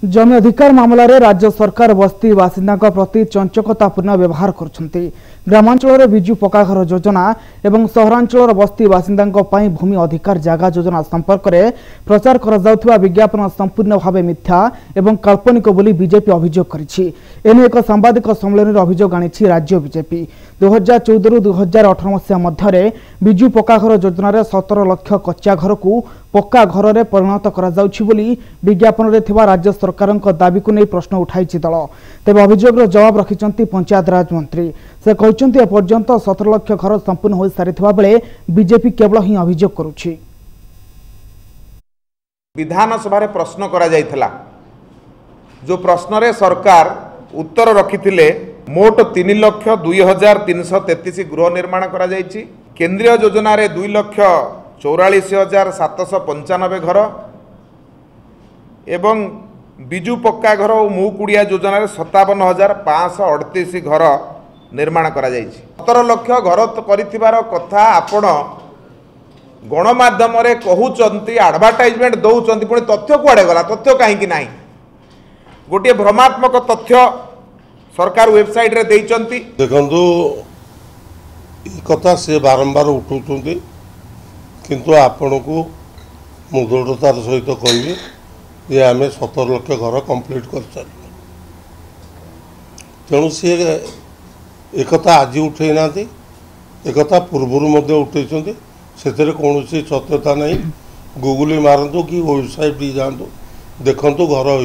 जमी अधिकार मामला रे राज्य सरकार बस्ती बासिंदा प्रति चंचकतापूर्ण व्यवहार कर ग्रामांचल विजु पक्काघर योजना एवं सहरांचल बस्ती बासिंदा भूमि अधिकार जगह योजना संपर्क में प्रचार कर विज्ञापन संपूर्ण भाव मिथ्या एवं काल्पनिक बोली बीजेपी अभियोग करिछि। एने एक सांबादिक सम्मेलन अभियोग आनी राज्य बीजेपी 2014 रु 2018 मसीहा मध्य विजु पक्काघर योजन 17 लाख कच्चा घर को पक्का घर में परिणत कर विज्ञापन में राज्य सरकार दाबी को नहीं प्रश्न उठाई दल। तेज अभियोग जवाब रखिंट पंचायत राज मंत्री से कहते एपर्यंत 17 लाख घर संपूर्ण हो सारी बेले बीजेपी केवल ही अभियोग करुछि। विधानसभा प्रश्न करा जायथिला जो प्रश्न रे सरकार उत्तर रखिथिले मोट 3,02,333 गृह निर्माण करा जायछि। केंद्रीय योजना रे 2,44,795 घर एवं बिजु पक्का घर और मुकुड़िया योजना रे 57,538 घर निर्माण करा जायछि। 17 लाख घर करिथिबार कथा आपण गणमाध्यम रे कहउचंती एडवर्टाइजमेंट दउचंती पुणी तथ्य कुआडे गला तथ्य काहेकि नाही गोटे भ्रमात्मक तथ्य सरकार वेबसाइट रे देइचंती। देखंतु ई कथा से बारंबार उठुचंती किंतु आपण को मु दृढ़तार सहित कहबी जे आमे 17 लाख घर कंप्लीट कर सारी तेणु सी एक आज उठे ना एक पूर्वर उठे से कौन सत्यता नहीं। गूगल मारतु कि वेबसाइट जातु देखु घर हो।